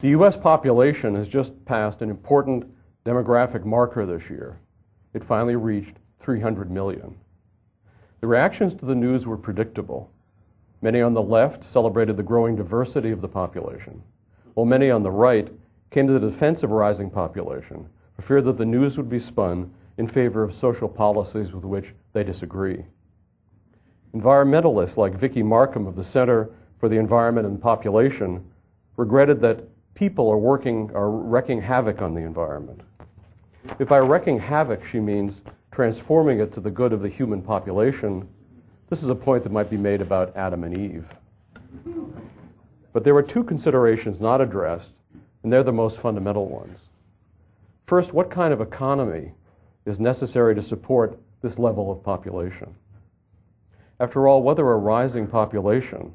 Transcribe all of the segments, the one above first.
The U.S. population has just passed an important demographic marker this year. It finally reached 300 million. The reactions to the news were predictable. Many on the left celebrated the growing diversity of the population, while many on the right came to the defense of a rising population for fear that the news would be spun in favor of social policies with which they disagree. Environmentalists like Vicky Markham of the Center for the Environment and Population regretted that people are wreaking havoc on the environment. If by wreaking havoc she means transforming it to the good of the human population, this is a point that might be made about Adam and Eve. But there were two considerations not addressed, and they're the most fundamental ones. First, what kind of economy is necessary to support this level of population? After all, whether a rising population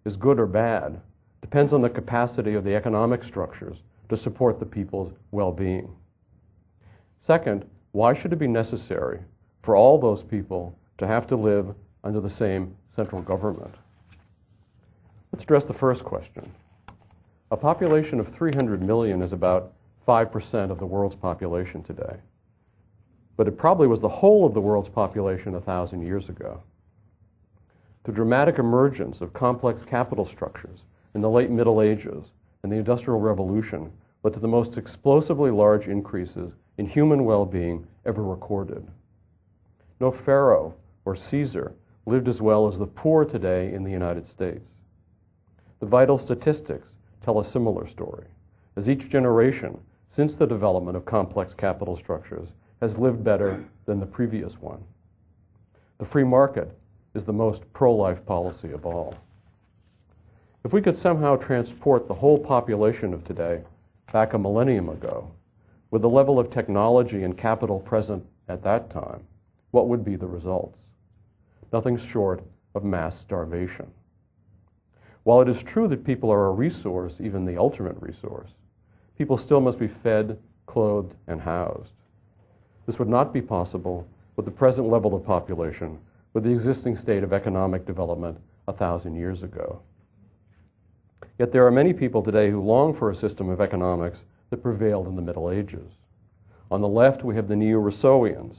is good or bad depends on the capacity of the economic structures to support the people's well-being. Second, why should it be necessary for all those people to have to live under the same central government? Let's address the first question. A population of 300 million is about 5% of the world's population today. But it probably was the whole of the world's population 1,000 years ago. The dramatic emergence of complex capital structures in the late Middle Ages and the Industrial Revolution led to the most explosively large increases in human well-being ever recorded. No pharaoh or Caesar lived as well as the poor today in the United States. The vital statistics tell a similar story, as each generation since the development of complex capital structures has lived better than the previous one. The free market is the most pro-life policy of all. If we could somehow transport the whole population of today back a millennium ago, with the level of technology and capital present at that time, what would be the results? Nothing short of mass starvation. While it is true that people are a resource, even the ultimate resource, people still must be fed, clothed, and housed. This would not be possible with the present level of population, with the existing state of economic development 1,000 years ago. Yet there are many people today who long for a system of economics that prevailed in the Middle Ages. On the left, we have the Neo-Rousseauians,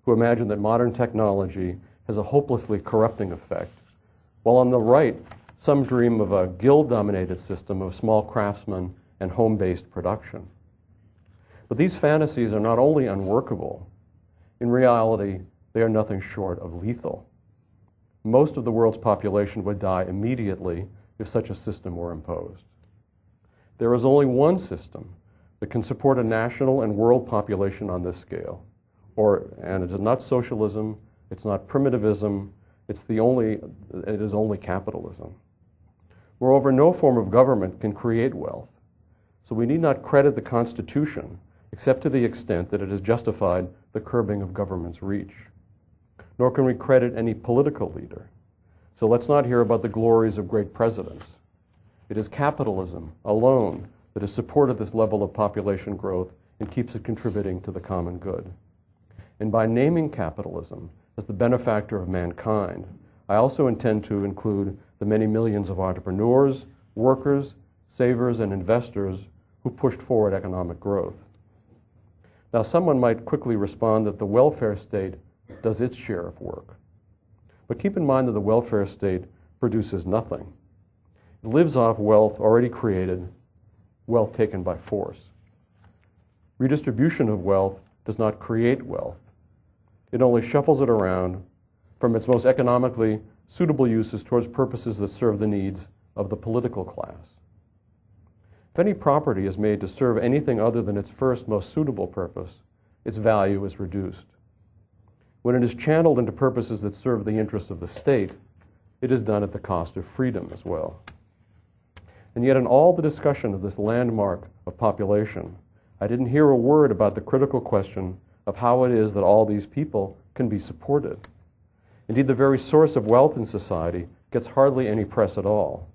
who imagine that modern technology has a hopelessly corrupting effect, while on the right, some dream of a guild-dominated system of small craftsmen and home-based production. But these fantasies are not only unworkable, in reality, they are nothing short of lethal. Most of the world's population would die immediately if such a system were imposed. There is only one system that can support a national and world population on this scale. And it is not socialism, it's not primitivism, it is only capitalism. Moreover, no form of government can create wealth, so we need not credit the Constitution except to the extent that it has justified the curbing of government's reach. Nor can we credit any political leader. So let's not hear about the glories of great presidents. It is capitalism alone that has supported this level of population growth and keeps it contributing to the common good. And by naming capitalism as the benefactor of mankind, I also intend to include the many millions of entrepreneurs, workers, savers, and investors who pushed forward economic growth. Now, someone might quickly respond that the welfare state does its share of work. But keep in mind that the welfare state produces nothing. It lives off wealth already created, wealth taken by force. Redistribution of wealth does not create wealth. It only shuffles it around from its most economically suitable uses towards purposes that serve the needs of the political class. If any property is made to serve anything other than its first most suitable purpose, its value is reduced. When it is channeled into purposes that serve the interests of the state, it is done at the cost of freedom as well. And yet in all the discussion of this landmark of population, I didn't hear a word about the critical question of how it is that all these people can be supported. Indeed, the very source of wealth in society gets hardly any press at all.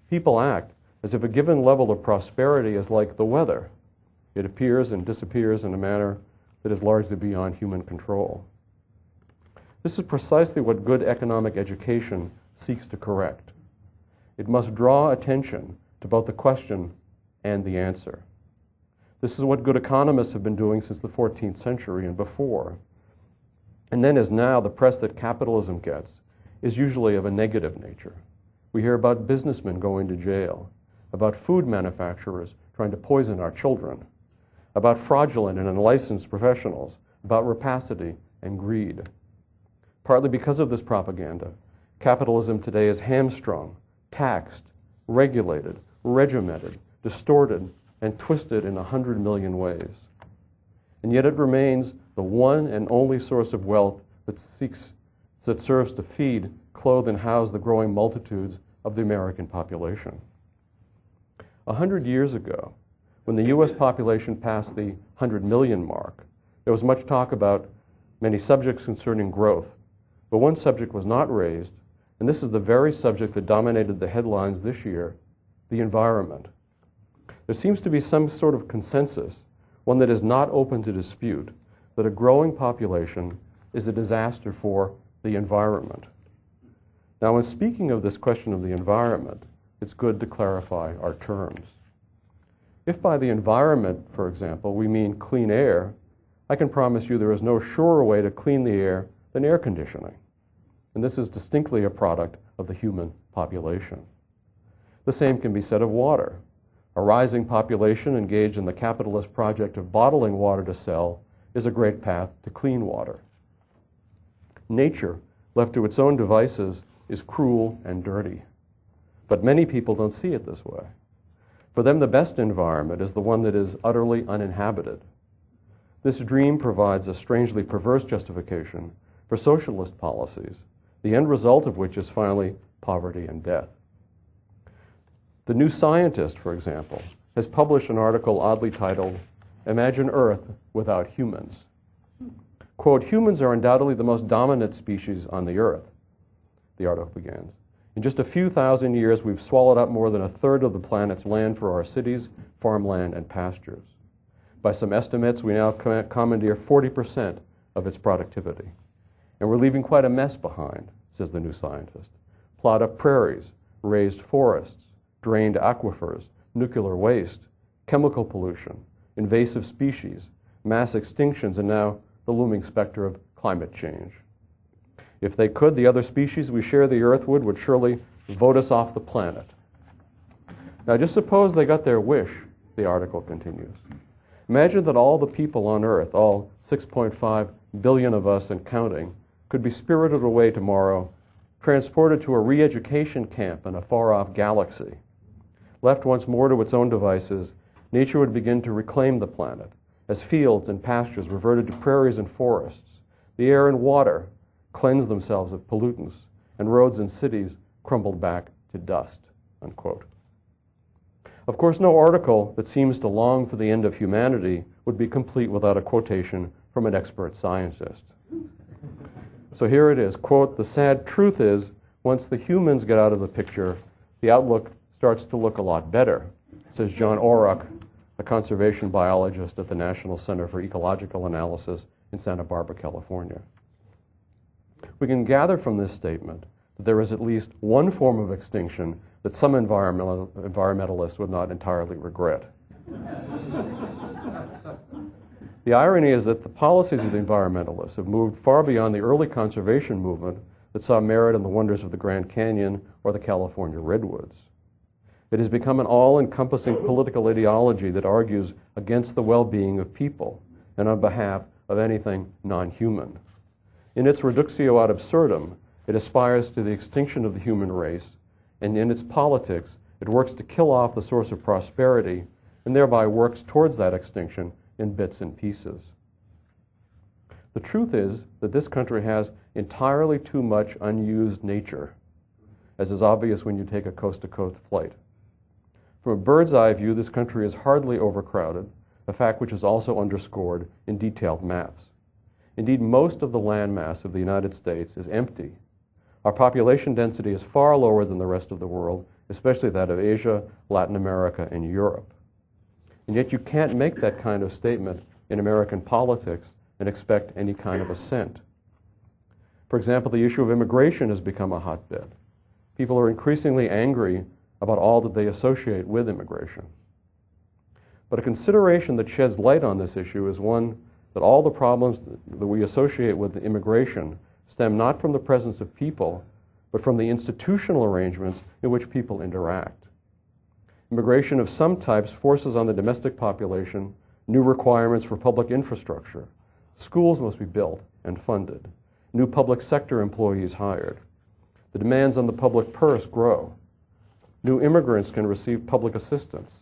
People act as if a given level of prosperity is like the weather. It appears and disappears in a manner that is largely beyond human control. This is precisely what good economic education seeks to correct. It must draw attention to both the question and the answer. This is what good economists have been doing since the 14th century and before. And then as now, the press that capitalism gets is usually of a negative nature. We hear about businessmen going to jail, about food manufacturers trying to poison our children, about fraudulent and unlicensed professionals, about rapacity and greed. Partly because of this propaganda, capitalism today is hamstrung, taxed, regulated, regimented, distorted, and twisted in 100 million ways. And yet it remains the one and only source of wealth that serves to feed, clothe, and house the growing multitudes of the American population. 100 years ago, when the U.S. population passed the 100 million mark, there was much talk about many subjects concerning growth, but one subject was not raised, and this is the very subject that dominated the headlines this year, the environment. There seems to be some sort of consensus, one that is not open to dispute, that a growing population is a disaster for the environment. Now, when speaking of this question of the environment, it's good to clarify our terms. If by the environment, for example, we mean clean air, I can promise you there is no surer way to clean the air than air conditioning. And this is distinctly a product of the human population. The same can be said of water. A rising population engaged in the capitalist project of bottling water to sell is a great path to clean water. Nature, left to its own devices, is cruel and dirty. But many people don't see it this way. For them, the best environment is the one that is utterly uninhabited. This dream provides a strangely perverse justification for socialist policies, the end result of which is finally poverty and death. The New Scientist, for example, has published an article oddly titled, "Imagine Earth Without Humans." Quote, "Humans are undoubtedly the most dominant species on the Earth," the article begins. "In just a few thousand years, we've swallowed up more than a third of the planet's land for our cities, farmland, and pastures. By some estimates, we now commandeer 40% of its productivity. And we're leaving quite a mess behind," says the New Scientist. "Plowed up prairies, raised forests, drained aquifers, nuclear waste, chemical pollution, invasive species, mass extinctions, and now the looming specter of climate change. If they could, the other species we share the earth would surely vote us off the planet." Now just suppose they got their wish, the article continues. Imagine that all the people on earth, all 6.5 billion of us and counting, could be spirited away tomorrow, transported to a re-education camp in a far-off galaxy. Left once more to its own devices, nature would begin to reclaim the planet, as fields and pastures reverted to prairies and forests. The air and water cleansed themselves of pollutants, and roads and cities crumbled back to dust, unquote. Of course, no article that seems to long for the end of humanity would be complete without a quotation from an expert scientist. So here it is, quote, "The sad truth is, once the humans get out of the picture, the outlook starts to look a lot better," says John Orrock, a conservation biologist at the National Center for Ecological Analysis in Santa Barbara, California. We can gather from this statement that there is at least one form of extinction that some environmentalists would not entirely regret. The irony is that the policies of the environmentalists have moved far beyond the early conservation movement that saw merit in the wonders of the Grand Canyon or the California redwoods. It has become an all-encompassing political ideology that argues against the well-being of people and on behalf of anything non-human. In its reductio ad absurdum, it aspires to the extinction of the human race, and in its politics, it works to kill off the source of prosperity and thereby works towards that extinction in bits and pieces. The truth is that this country has entirely too much unused nature, as is obvious when you take a coast-to-coast flight. From a bird's eye view, this country is hardly overcrowded, a fact which is also underscored in detailed maps. Indeed, most of the landmass of the United States is empty. Our population density is far lower than the rest of the world, especially that of Asia, Latin America, and Europe. And yet you can't make that kind of statement in American politics and expect any kind of assent. For example, the issue of immigration has become a hotbed. People are increasingly angry about all that they associate with immigration. But a consideration that sheds light on this issue is one that all the problems that we associate with immigration stem not from the presence of people, but from the institutional arrangements in which people interact. Immigration of some types forces on the domestic population new requirements for public infrastructure. Schools must be built and funded. New public sector employees hired. The demands on the public purse grow. New immigrants can receive public assistance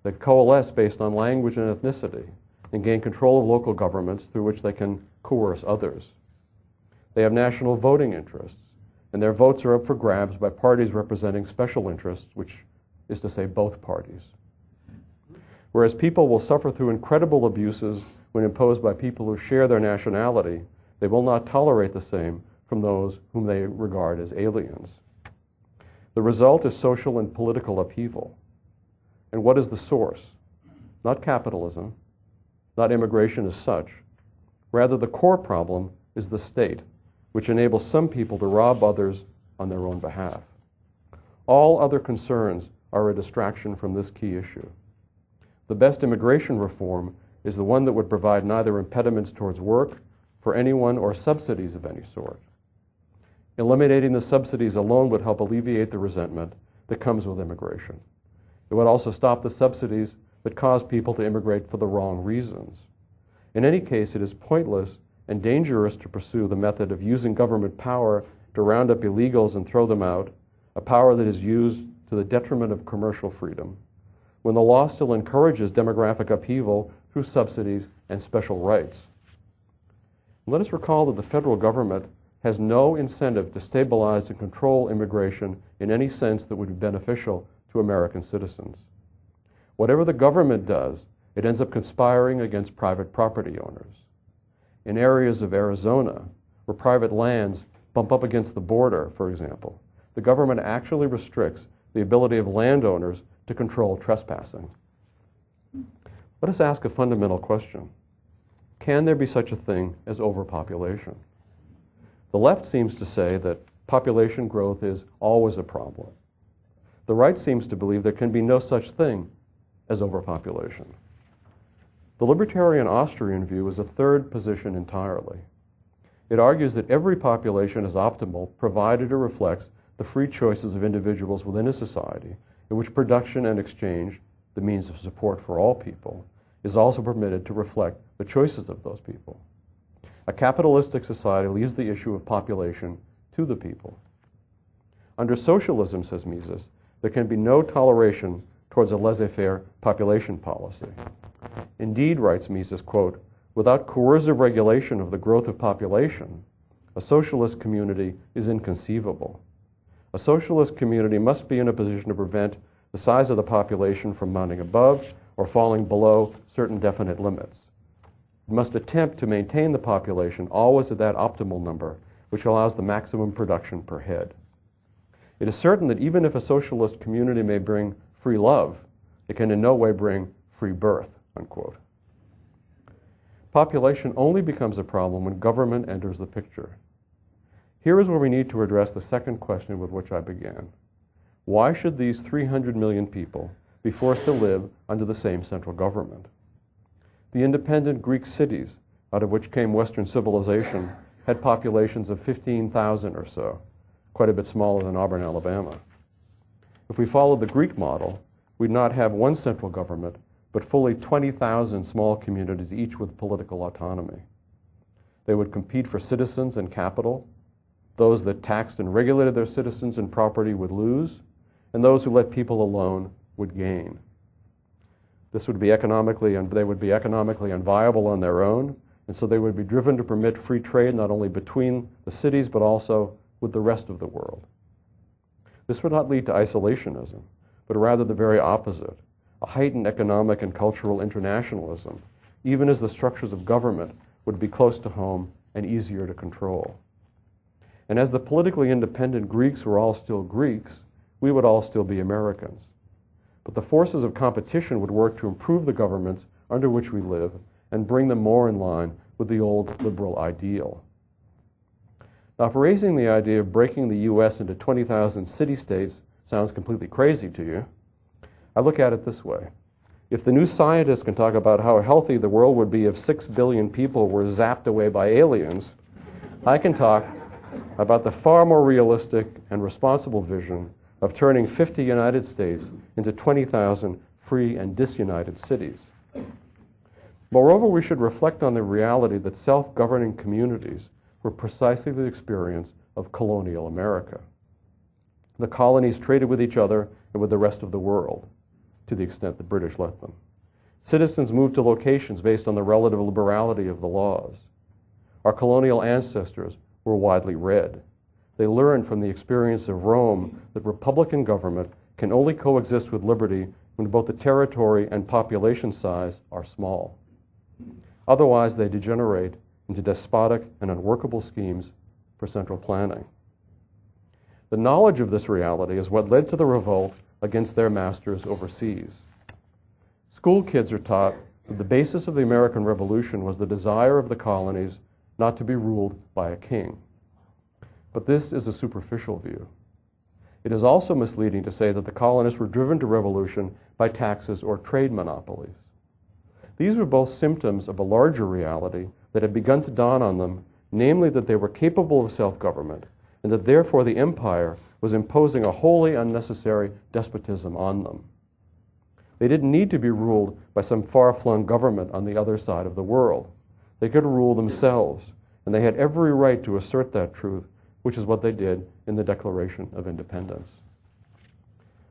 that coalesce based on language and ethnicity and gain control of local governments through which they can coerce others. They have national voting interests, and their votes are up for grabs by parties representing special interests, which is to say both parties. Whereas people will suffer through incredible abuses when imposed by people who share their nationality, they will not tolerate the same from those whom they regard as aliens. The result is social and political upheaval. And what is the source? Not capitalism, not immigration as such. Rather, the core problem is the state, which enables some people to rob others on their own behalf. All other concerns are a distraction from this key issue. The best immigration reform is the one that would provide neither impediments towards work for anyone or subsidies of any sort. Eliminating the subsidies alone would help alleviate the resentment that comes with immigration. It would also stop the subsidies that cause people to immigrate for the wrong reasons. In any case, it is pointless and dangerous to pursue the method of using government power to round up illegals and throw them out, a power that is used to the detriment of commercial freedom, when the law still encourages demographic upheaval through subsidies and special rights. Let us recall that the federal government has no incentive to stabilize and control immigration in any sense that would be beneficial to American citizens. Whatever the government does, it ends up conspiring against private property owners. In areas of Arizona, where private lands bump up against the border, for example, the government actually restricts the ability of landowners to control trespassing. Let us ask a fundamental question. Can there be such a thing as overpopulation? The left seems to say that population growth is always a problem. The right seems to believe there can be no such thing as overpopulation. The libertarian Austrian view is a third position entirely. It argues that every population is optimal provided it reflects the free choices of individuals within a society in which production and exchange, the means of support for all people, is also permitted to reflect the choices of those people. A capitalistic society leaves the issue of population to the people. Under socialism, says Mises, there can be no toleration towards a laissez-faire population policy. Indeed, writes Mises, quote, without coercive regulation of the growth of population, a socialist community is inconceivable. A socialist community must be in a position to prevent the size of the population from mounting above or falling below certain definite limits. It must attempt to maintain the population always at that optimal number, which allows the maximum production per head. It is certain that even if a socialist community may bring free love, it can in no way bring free birth, unquote. Population only becomes a problem when government enters the picture. Here is where we need to address the second question with which I began. Why should these 300 million people be forced to live under the same central government? The independent Greek cities, out of which came Western civilization, had populations of 15,000 or so, quite a bit smaller than Auburn, Alabama. If we followed the Greek model, we'd not have one central government, but fully 20,000 small communities, each with political autonomy. They would compete for citizens and capital. Those that taxed and regulated their citizens and property would lose, and those who let people alone would gain. This would be economically, and they would be economically unviable on their own, and so they would be driven to permit free trade not only between the cities but also with the rest of the world. This would not lead to isolationism, but rather the very opposite, a heightened economic and cultural internationalism, even as the structures of government would be close to home and easier to control. And as the politically independent Greeks were all still Greeks, we would all still be Americans. But the forces of competition would work to improve the governments under which we live and bring them more in line with the old liberal ideal. Now, if raising the idea of breaking the U.S. into 20,000 city-states sounds completely crazy to you, I look at it this way. If the new scientists can talk about how healthy the world would be if 6 billion people were zapped away by aliens, I can talk about the far more realistic and responsible vision of turning 50 United States into 20,000 free and disunited cities. Moreover, we should reflect on the reality that self-governing communities were precisely the experience of colonial America. The colonies traded with each other and with the rest of the world, to the extent the British let them. Citizens moved to locations based on the relative liberality of the laws. Our colonial ancestors were widely read. They learned from the experience of Rome that republican government can only coexist with liberty when both the territory and population size are small. Otherwise, they degenerate into despotic and unworkable schemes for central planning. The knowledge of this reality is what led to the revolt against their masters overseas. School kids are taught that the basis of the American Revolution was the desire of the colonies not to be ruled by a king. But this is a superficial view. It is also misleading to say that the colonists were driven to revolution by taxes or trade monopolies. These were both symptoms of a larger reality that had begun to dawn on them, namely that they were capable of self-government, and that therefore the empire was imposing a wholly unnecessary despotism on them. They didn't need to be ruled by some far-flung government on the other side of the world. They could rule themselves, and they had every right to assert that truth, which is what they did in the Declaration of Independence.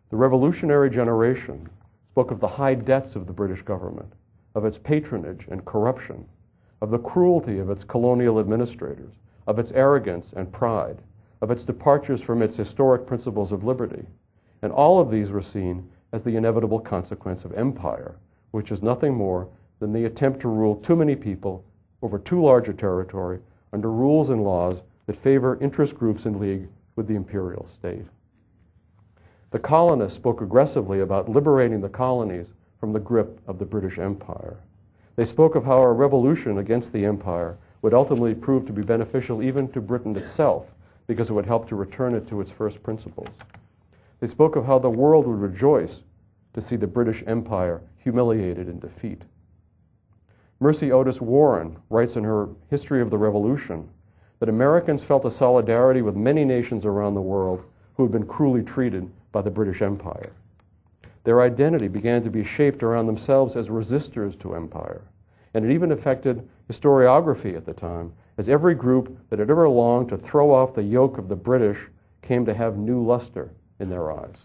The revolutionary generation spoke of the high debts of the British government, of its patronage and corruption, of the cruelty of its colonial administrators, of its arrogance and pride, of its departures from its historic principles of liberty. And all of these were seen as the inevitable consequence of empire, which is nothing more than the attempt to rule too many people over too large a territory under rules and laws that favor interest groups in league with the imperial state. The colonists spoke aggressively about liberating the colonies from the grip of the British Empire. They spoke of how a revolution against the empire would ultimately prove to be beneficial even to Britain itself, because it would help to return it to its first principles. They spoke of how the world would rejoice to see the British Empire humiliated in defeat. Mercy Otis Warren writes in her History of the Revolution that Americans felt a solidarity with many nations around the world who had been cruelly treated by the British Empire. Their identity began to be shaped around themselves as resistors to empire, and it even affected historiography at the time, as every group that had ever longed to throw off the yoke of the British came to have new luster in their eyes.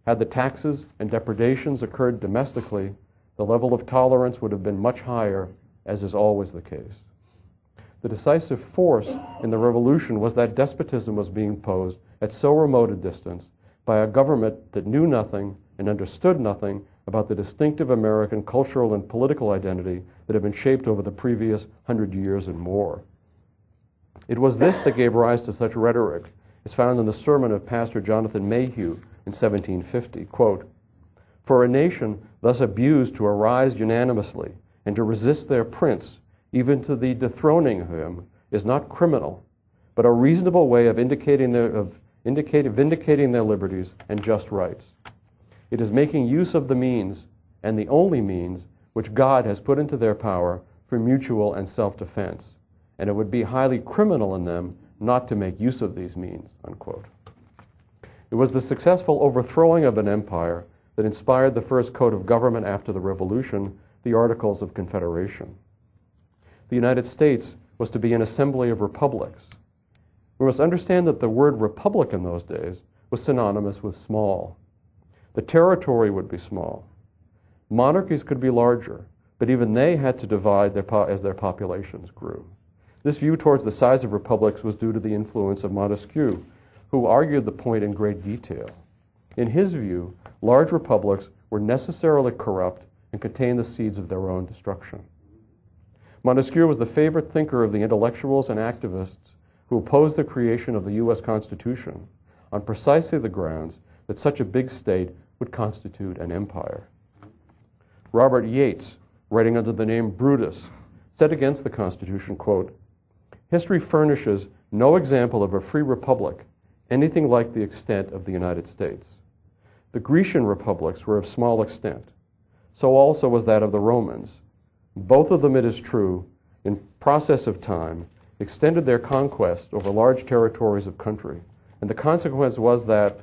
Had the taxes and depredations occurred domestically, the level of tolerance would have been much higher, as is always the case. The decisive force in the revolution was that despotism was being posed at so remote a distance by a government that knew nothing and understood nothing about the distinctive American cultural and political identity that had been shaped over the previous 100 years and more. It was this that gave rise to such rhetoric as found in the sermon of Pastor Jonathan Mayhew in 1750, quote, "For a nation thus abused to arise unanimously and to resist their prince, even to the dethroning of him, is not criminal, but a reasonable way of vindicating their liberties and just rights. It is making use of the means, and the only means, which God has put into their power for mutual and self-defense, and it would be highly criminal in them not to make use of these means," unquote. It was the successful overthrowing of an empire that inspired the first code of government after the Revolution, the Articles of Confederation. The United States was to be an assembly of republics. We must understand that the word republic in those days was synonymous with small. The territory would be small. Monarchies could be larger, but even they had to divide as their populations grew. This view towards the size of republics was due to the influence of Montesquieu, who argued the point in great detail. In his view, large republics were necessarily corrupt and contained the seeds of their own destruction. Montesquieu was the favorite thinker of the intellectuals and activists who opposed the creation of the U.S. Constitution on precisely the grounds that such a big state would constitute an empire. Robert Yates, writing under the name Brutus, said against the Constitution, quote, "History furnishes no example of a free republic, anything like the extent of the United States. The Grecian republics were of small extent. so also was that of the Romans. Both of them, it is true, in process of time, extended their conquest over large territories of country, and the consequence was that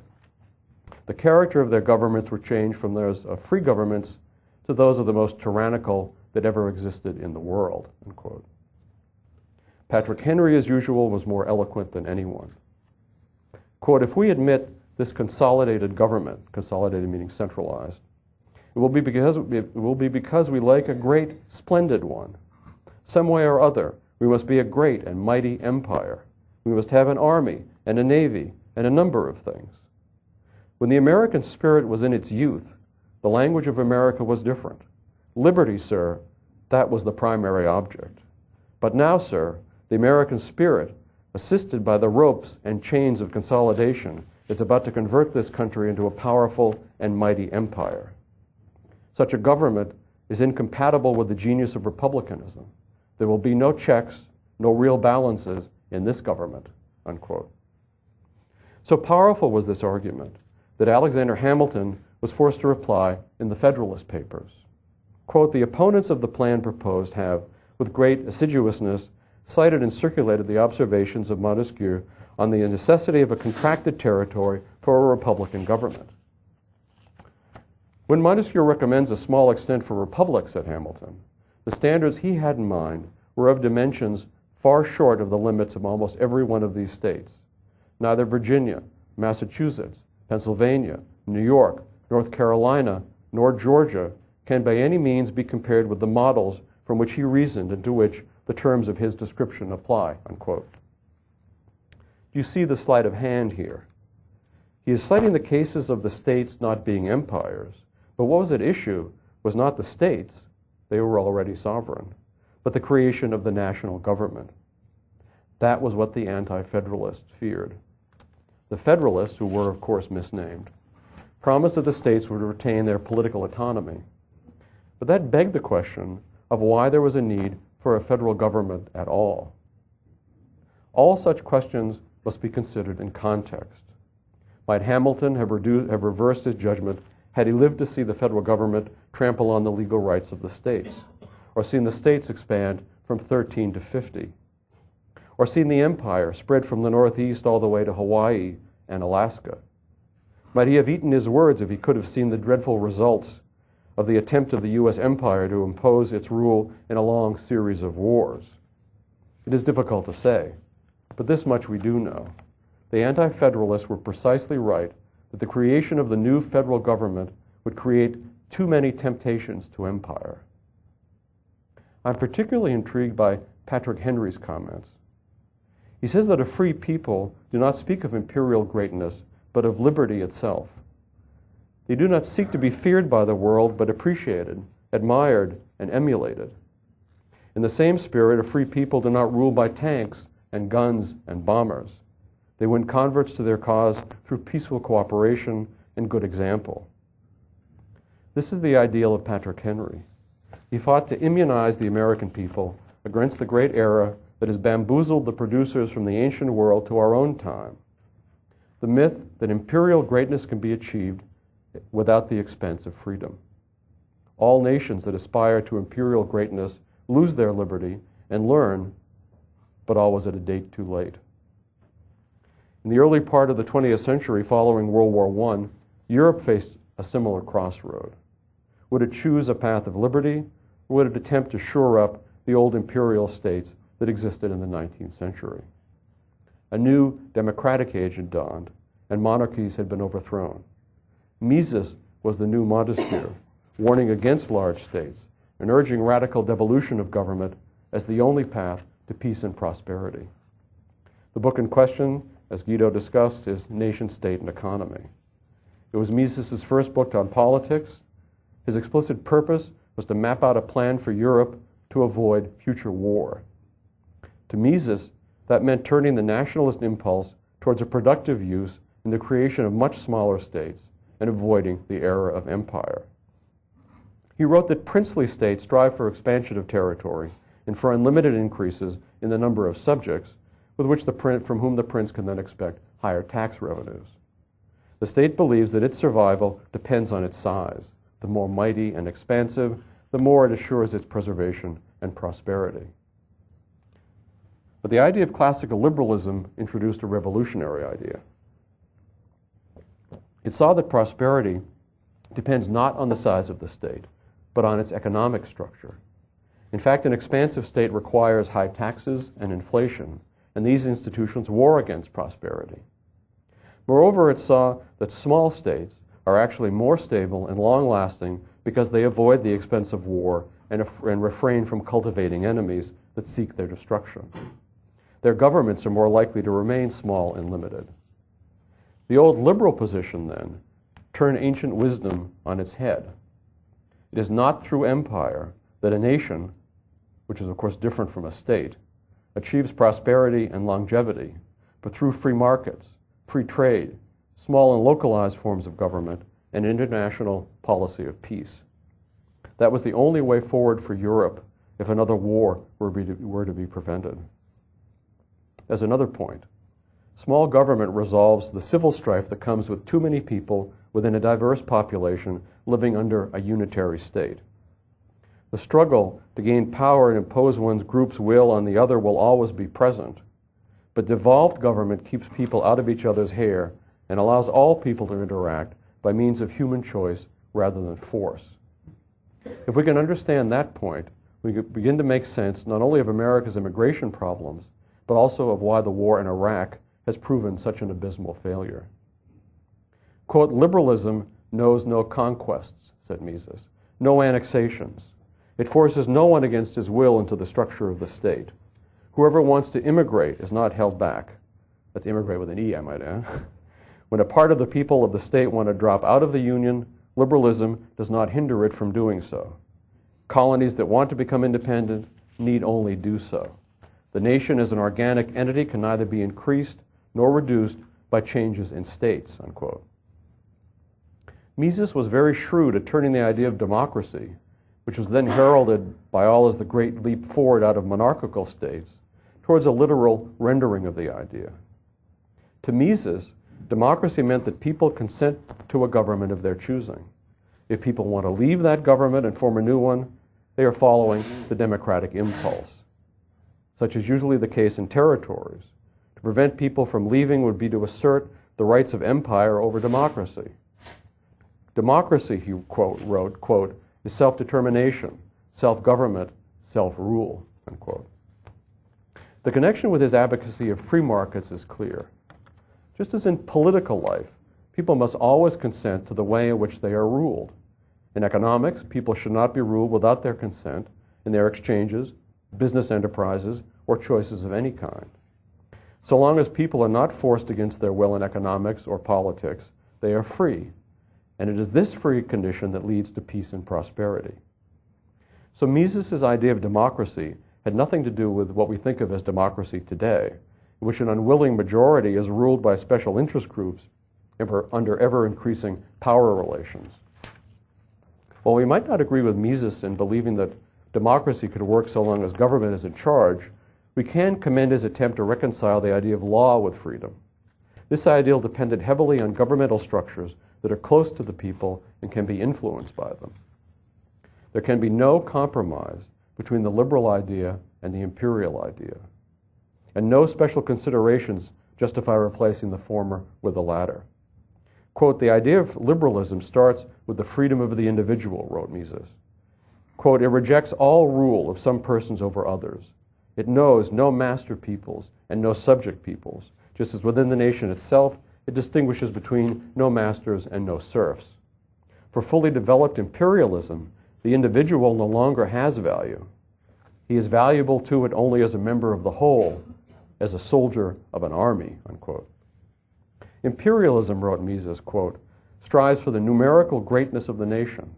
the character of their governments were changed from those of free governments to those of the most tyrannical that ever existed in the world, unquote. Patrick Henry, as usual, was more eloquent than anyone. Quote, if we admit this consolidated government, consolidated meaning centralized, it will be because we like a great, splendid one. Some way or other, we must be a great and mighty empire. We must have an army and a navy and a number of things. When the American spirit was in its youth, the language of America was different. Liberty, sir, that was the primary object. But now, sir, the American spirit, assisted by the ropes and chains of consolidation, is about to convert this country into a powerful and mighty empire. Such a government is incompatible with the genius of republicanism. There will be no checks, no real balances in this government, unquote. So powerful was this argument that Alexander Hamilton was forced to reply in the Federalist Papers. Quote, the opponents of the plan proposed have, with great assiduousness, cited and circulated the observations of Montesquieu on the necessity of a contracted territory for a republican government. When Montesquieu recommends a small extent for republics, said Hamilton, the standards he had in mind were of dimensions far short of the limits of almost every one of these states. Neither Virginia, Massachusetts, Pennsylvania, New York, North Carolina, nor Georgia can by any means be compared with the models from which he reasoned and to which the terms of his description apply, unquote. Do you see the sleight of hand here? He is citing the cases of the states not being empires, but what was at issue was not the states, they were already sovereign, but the creation of the national government. That was what the anti-federalists feared. The Federalists, who were of course misnamed, promised that the states would retain their political autonomy. But that begged the question of why there was a need for a federal government at all. All such questions must be considered in context. Might Hamilton have reversed his judgment had he lived to see the federal government trample on the legal rights of the states, or seen the states expand from 13 to 50, or seen the empire spread from the Northeast all the way to Hawaii and Alaska? Might he have eaten his words if he could have seen the dreadful results of the attempt of the U.S. empire to impose its rule in a long series of wars? It is difficult to say, but this much we do know. The anti-federalists were precisely right that the creation of the new federal government would create too many temptations to empire. I'm particularly intrigued by Patrick Henry's comments. He says that a free people do not speak of imperial greatness, but of liberty itself. They do not seek to be feared by the world, but appreciated, admired, and emulated. In the same spirit, a free people do not rule by tanks and guns and bombers. They win converts to their cause through peaceful cooperation and good example. This is the ideal of Patrick Henry. He fought to immunize the American people against the great error that has bamboozled the producers from the ancient world to our own time. The myth that imperial greatness can be achieved without the expense of freedom. All nations that aspire to imperial greatness lose their liberty and learn, but always at a date too late. In the early part of the 20th century following World War I, Europe faced a similar crossroad. Would it choose a path of liberty, or would it attempt to shore up the old imperial states that existed in the 19th century? A new democratic age had dawned, and monarchies had been overthrown. Mises was the new Montesquieu, warning against large states and urging radical devolution of government as the only path to peace and prosperity. The book in question, as Guido discussed, is Nation, State, and Economy. It was Mises' first book on politics. His explicit purpose was to map out a plan for Europe to avoid future war. To Mises, that meant turning the nationalist impulse towards a productive use in the creation of much smaller states and avoiding the era of empire. He wrote that princely states strive for expansion of territory and for unlimited increases in the number of subjects with which from whom the prince can then expect higher tax revenues. The state believes that its survival depends on its size, the more mighty and expansive, the more it assures its preservation and prosperity. But the idea of classical liberalism introduced a revolutionary idea. It saw that prosperity depends not on the size of the state, but on its economic structure. In fact, an expansive state requires high taxes and inflation, and these institutions war against prosperity. Moreover, it saw that small states are actually more stable and long-lasting because they avoid the expense of war and refrain from cultivating enemies that seek their destruction. Their governments are more likely to remain small and limited. The old liberal position, then, turned ancient wisdom on its head. It is not through empire that a nation, which is of course different from a state, achieves prosperity and longevity, but through free markets, free trade, small and localized forms of government, and international policy of peace. That was the only way forward for Europe if another war were to be prevented. As another point, small government resolves the civil strife that comes with too many people within a diverse population living under a unitary state. The struggle to gain power and impose one's group's will on the other will always be present, but devolved government keeps people out of each other's hair and allows all people to interact by means of human choice rather than force. If we can understand that point, we can begin to make sense not only of America's immigration problems, but also of why the war in Iraq has proven such an abysmal failure. Quote, liberalism knows no conquests, said Mises, no annexations. It forces no one against his will into the structure of the state. Whoever wants to immigrate is not held back. That's immigrate with an E, I might add. When a part of the people of the state want to drop out of the Union, liberalism does not hinder it from doing so. Colonies that want to become independent need only do so. The nation as an organic entity can neither be increased nor reduced by changes in states, unquote. Mises was very shrewd at turning the idea of democracy, which was then heralded by all as the great leap forward out of monarchical states, towards a literal rendering of the idea. To Mises, democracy meant that people consent to a government of their choosing. If people want to leave that government and form a new one, they are following the democratic impulse. Such is usually the case in territories. To prevent people from leaving would be to assert the rights of empire over democracy. Democracy, he wrote, quote, is self-determination, self-government, self-rule, unquote. The connection with his advocacy of free markets is clear. Just as in political life, people must always consent to the way in which they are ruled. In economics, people should not be ruled without their consent in their exchanges, business enterprises, or choices of any kind. So long as people are not forced against their will in economics or politics, they are free. And it is this free condition that leads to peace and prosperity. So Mises' idea of democracy had nothing to do with what we think of as democracy today, in which an unwilling majority is ruled by special interest groups under ever-increasing power relations. While we might not agree with Mises in believing that democracy could work so long as government is in charge, we can commend his attempt to reconcile the idea of law with freedom. This ideal depended heavily on governmental structures that are close to the people and can be influenced by them. There can be no compromise between the liberal idea and the imperial idea, and no special considerations justify replacing the former with the latter. Quote, the idea of liberalism starts with the freedom of the individual, wrote Mises. Quote, it rejects all rule of some persons over others. It knows no master peoples and no subject peoples, just as within the nation itself it distinguishes between no masters and no serfs. For fully developed imperialism, the individual no longer has value. He is valuable to it only as a member of the whole, as a soldier of an army, unquote. Imperialism, wrote Mises, quote, strives for the numerical greatness of the nation.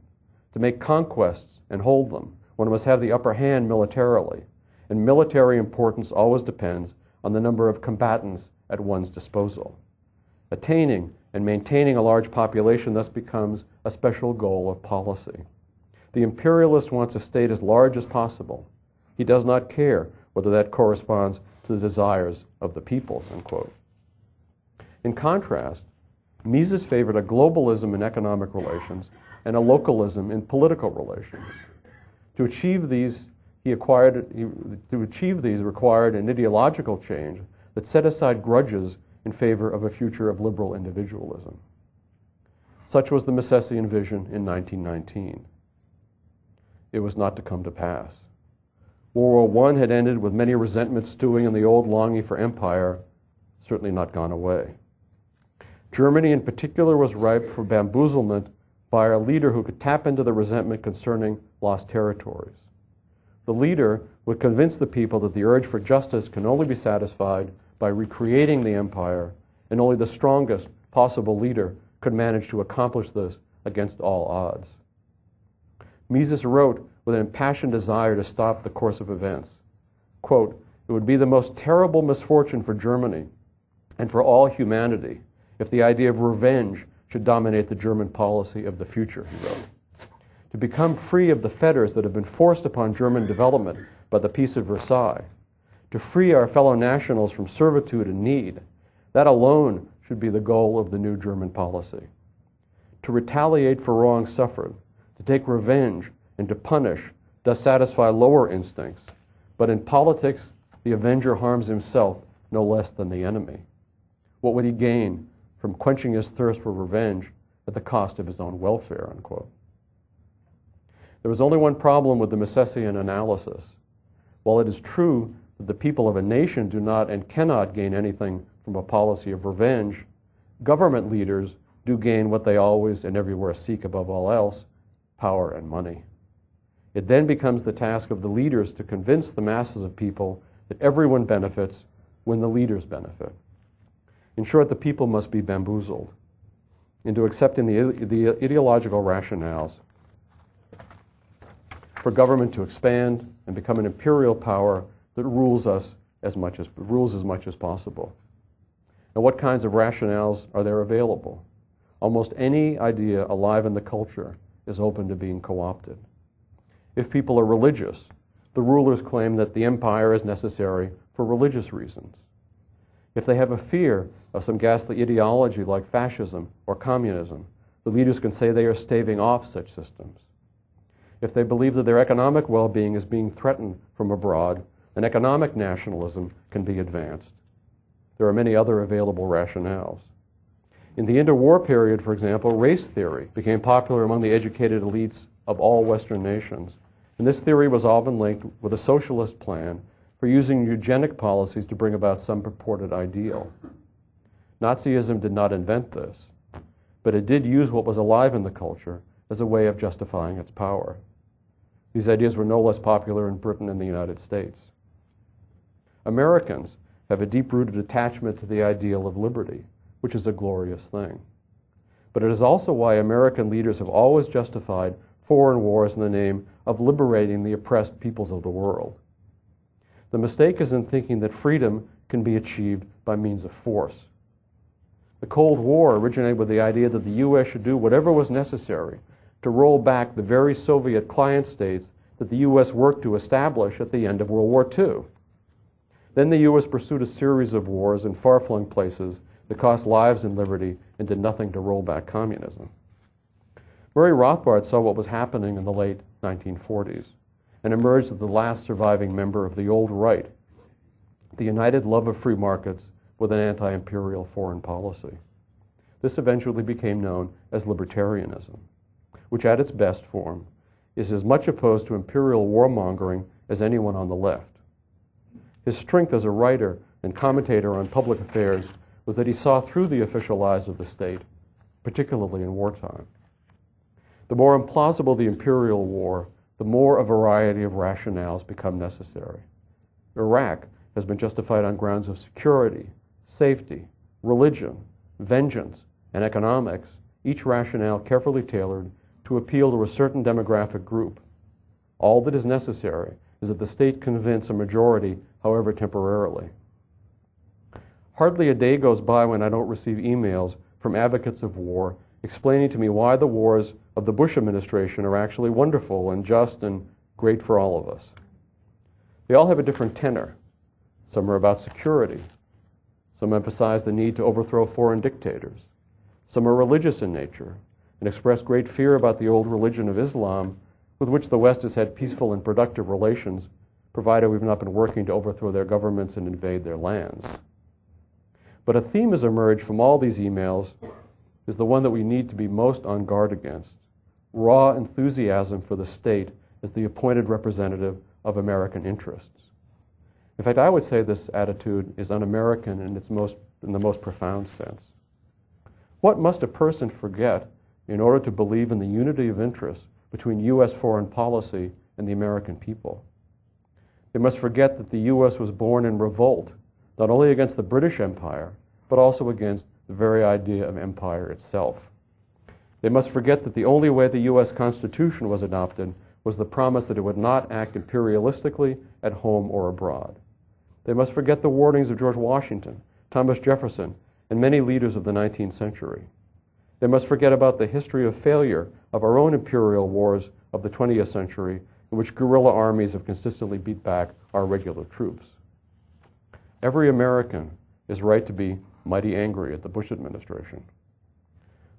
To make conquests and hold them, one must have the upper hand militarily, and military importance always depends on the number of combatants at one's disposal. Attaining and maintaining a large population thus becomes a special goal of policy. The imperialist wants a state as large as possible. He does not care whether that corresponds to the desires of the peoples, unquote. In contrast, Mises favored a globalism in economic relations and a localism in political relations. To achieve these required an ideological change that set aside grudges in favor of a future of liberal individualism. Such was the Misesian vision in 1919. It was not to come to pass. World War I had ended with many resentments stewing in the old longing for empire, certainly not gone away. Germany in particular was ripe for bamboozlement by a leader who could tap into the resentment concerning lost territories. The leader would convince the people that the urge for justice can only be satisfied by recreating the empire, and only the strongest possible leader could manage to accomplish this against all odds. Mises wrote with an impassioned desire to stop the course of events. Quote, "It would be the most terrible misfortune for Germany and for all humanity if the idea of revenge should dominate the German policy of the future," he wrote. To become free of the fetters that have been forced upon German development by the Peace of Versailles, to free our fellow nationals from servitude and need, that alone should be the goal of the new German policy. To retaliate for wrongs suffered, to take revenge, and to punish does satisfy lower instincts, but in politics, the avenger harms himself no less than the enemy. What would he gain from quenching his thirst for revenge at the cost of his own welfare, unquote. There was only one problem with the Misesian analysis. While it is true that the people of a nation do not and cannot gain anything from a policy of revenge, government leaders do gain what they always and everywhere seek above all else, power and money. It then becomes the task of the leaders to convince the masses of people that everyone benefits when the leaders benefit. In short, the people must be bamboozled into accepting the ideological rationales for government to expand and become an imperial power that rules as much as possible. Now, what kinds of rationales are there available? Almost any idea alive in the culture is open to being co-opted. If people are religious, the rulers claim that the empire is necessary for religious reasons. If they have a fear of some ghastly ideology like fascism or communism, the leaders can say they are staving off such systems. If they believe that their economic well-being is being threatened from abroad, then economic nationalism can be advanced. There are many other available rationales. In the interwar period, for example, race theory became popular among the educated elites of all Western nations, and this theory was often linked with a socialist plan for using eugenic policies to bring about some purported ideal. Nazism did not invent this, but it did use what was alive in the culture as a way of justifying its power. These ideas were no less popular in Britain and the United States. Americans have a deep-rooted attachment to the ideal of liberty, which is a glorious thing. But it is also why American leaders have always justified foreign wars in the name of liberating the oppressed peoples of the world. The mistake is in thinking that freedom can be achieved by means of force. The Cold War originated with the idea that the U.S. should do whatever was necessary to roll back the very Soviet client states that the U.S. worked to establish at the end of World War II. Then the U.S. pursued a series of wars in far-flung places that cost lives and liberty and did nothing to roll back communism. Murray Rothbard saw what was happening in the late 1940s and emerged as the last surviving member of the old right, the united love of free markets with an anti-imperial foreign policy. This eventually became known as libertarianism, which at its best form is as much opposed to imperial warmongering as anyone on the left. His strength as a writer and commentator on public affairs was that he saw through the official lies of the state, particularly in wartime. The more implausible the imperial war, the more a variety of rationales become necessary. Iraq has been justified on grounds of security, safety, religion, vengeance, and economics, each rationale carefully tailored to appeal to a certain demographic group. All that is necessary is that the state convince a majority, however temporarily. Hardly a day goes by when I don't receive emails from advocates of war explaining to me why the wars of the Bush administration are actually wonderful and just and great for all of us. They all have a different tenor. Some are about security. Some emphasize the need to overthrow foreign dictators. Some are religious in nature. and expressed great fear about the old religion of Islam, with which the West has had peaceful and productive relations, provided we've not been working to overthrow their governments and invade their lands. But a theme has emerged from all these emails is the one that we need to be most on guard against: raw enthusiasm for the state as the appointed representative of American interests. In fact, I would say this attitude is un-American in the most profound sense. What must a person forget in order to believe in the unity of interest between U.S. foreign policy and the American people? They must forget that the U.S. was born in revolt, not only against the British Empire, but also against the very idea of empire itself. They must forget that the only way the U.S. Constitution was adopted was the promise that it would not act imperialistically at home or abroad. They must forget the warnings of George Washington, Thomas Jefferson, and many leaders of the 19th century. They must forget about the history of failure of our own imperial wars of the 20th century, in which guerrilla armies have consistently beat back our regular troops. Every American is right to be mighty angry at the Bush administration.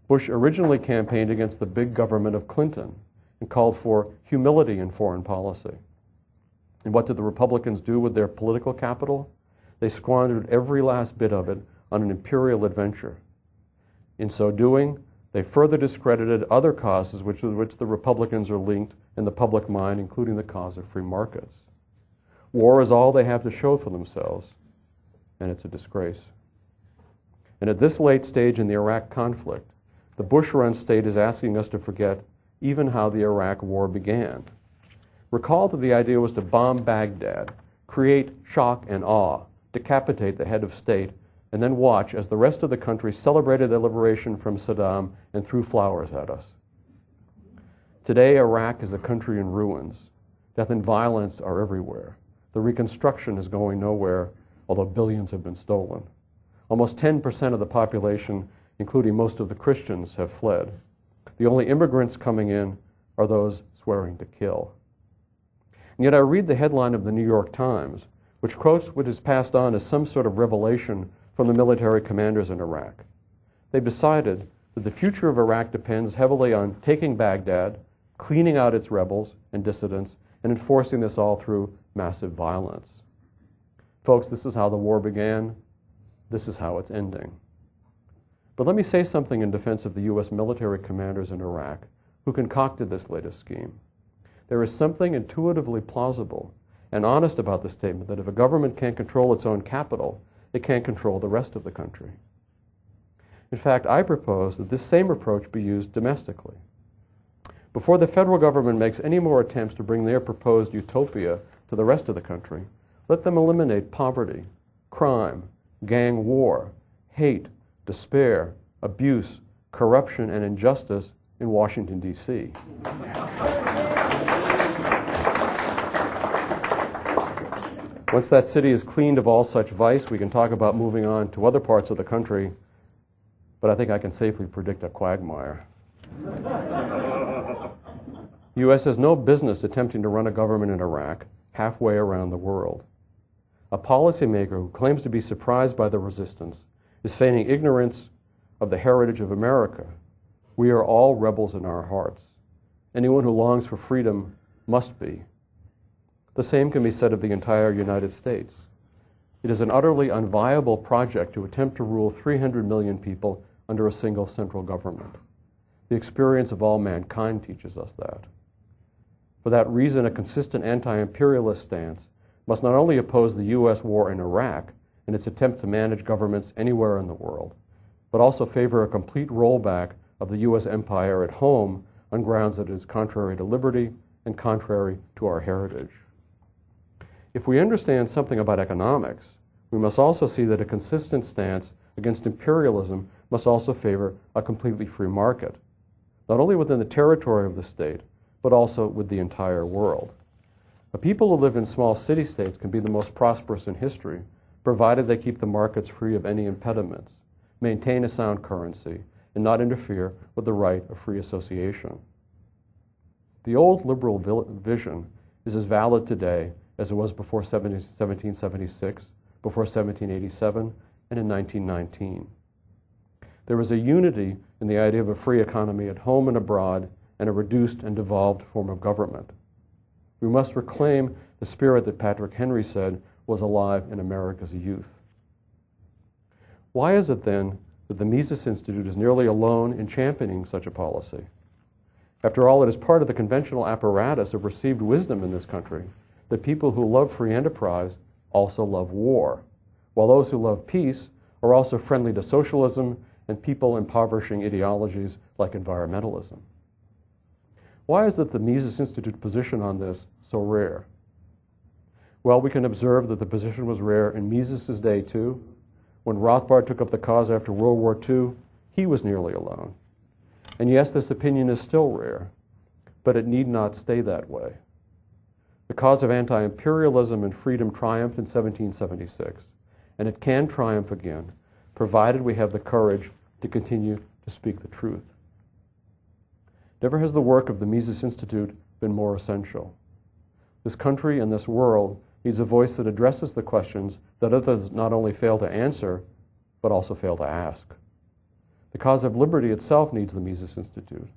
Bush originally campaigned against the big government of Clinton and called for humility in foreign policy. And what did the Republicans do with their political capital? They squandered every last bit of it on an imperial adventure. In so doing, they further discredited other causes with which the Republicans are linked in the public mind, including the cause of free markets. War is all they have to show for themselves, and it's a disgrace. And at this late stage in the Iraq conflict, the Bush-run state is asking us to forget even how the Iraq war began. Recall that the idea was to bomb Baghdad, create shock and awe, decapitate the head of state, and then watch as the rest of the country celebrated their liberation from Saddam and threw flowers at us. Today, Iraq is a country in ruins. Death and violence are everywhere. The reconstruction is going nowhere, although billions have been stolen. Almost 10% of the population, including most of the Christians, have fled. The only immigrants coming in are those swearing to kill. And yet I read the headline of the New York Times, which quotes what is passed on as some sort of revelation from the military commanders in Iraq. They've decided that the future of Iraq depends heavily on taking Baghdad, cleaning out its rebels and dissidents, and enforcing this all through massive violence. Folks, this is how the war began. This is how it's ending. But let me say something in defense of the U.S. military commanders in Iraq who concocted this latest scheme. There is something intuitively plausible and honest about the statement that if a government can't control its own capital, it can't control the rest of the country. In fact, I propose that this same approach be used domestically. Before the federal government makes any more attempts to bring their proposed utopia to the rest of the country, let them eliminate poverty, crime, gang war, hate, despair, abuse, corruption, and injustice in Washington, D.C. Once that city is cleaned of all such vice, we can talk about moving on to other parts of the country, but I think I can safely predict a quagmire. The U.S. has no business attempting to run a government in Iraq halfway around the world. A policymaker who claims to be surprised by the resistance is feigning ignorance of the heritage of America. We are all rebels in our hearts. Anyone who longs for freedom must be. The same can be said of the entire United States. It is an utterly unviable project to attempt to rule 300 million people under a single central government. The experience of all mankind teaches us that. For that reason, a consistent anti-imperialist stance must not only oppose the U.S. war in Iraq in its attempt to manage governments anywhere in the world, but also favor a complete rollback of the U.S. empire at home on grounds that it is contrary to liberty and contrary to our heritage. If we understand something about economics, we must also see that a consistent stance against imperialism must also favor a completely free market, not only within the territory of the state, but also with the entire world. The people who live in small city-states can be the most prosperous in history, provided they keep the markets free of any impediments, maintain a sound currency, and not interfere with the right of free association. The old liberal vision is as valid today as it was before 1776, before 1787, and in 1919. There is a unity in the idea of a free economy at home and abroad and a reduced and devolved form of government. We must reclaim the spirit that Patrick Henry said was alive in America's youth. Why is it then that the Mises Institute is nearly alone in championing such a policy? After all, it is part of the conventional apparatus of received wisdom in this country that people who love free enterprise also love war, while those who love peace are also friendly to socialism and people-impoverishing ideologies like environmentalism. Why is it the Mises Institute position on this so rare? Well, we can observe that the position was rare in Mises' day too. When Rothbard took up the cause after World War II, he was nearly alone. And yes, this opinion is still rare, but it need not stay that way. The cause of anti-imperialism and freedom triumphed in 1776, and it can triumph again, provided we have the courage to continue to speak the truth. Never has the work of the Mises Institute been more essential. This country and this world needs a voice that addresses the questions that others not only fail to answer, but also fail to ask. The cause of liberty itself needs the Mises Institute.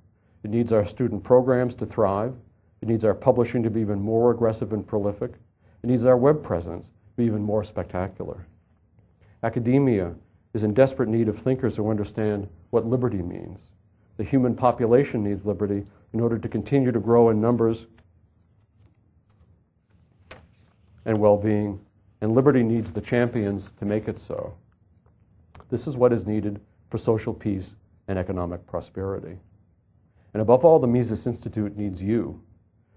It needs our student programs to thrive. It needs our publishing to be even more aggressive and prolific. It needs our web presence to be even more spectacular. Academia is in desperate need of thinkers who understand what liberty means. The human population needs liberty in order to continue to grow in numbers and well-being, and liberty needs the champions to make it so. This is what is needed for social peace and economic prosperity. And above all, the Mises Institute needs you,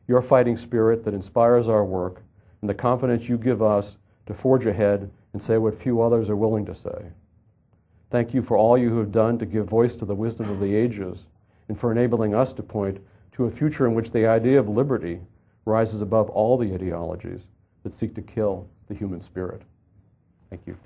your fighting spirit that inspires our work, and the confidence you give us to forge ahead and say what few others are willing to say. Thank you for all you have done to give voice to the wisdom of the ages, and for enabling us to point to a future in which the idea of liberty rises above all the ideologies that seek to kill the human spirit. Thank you.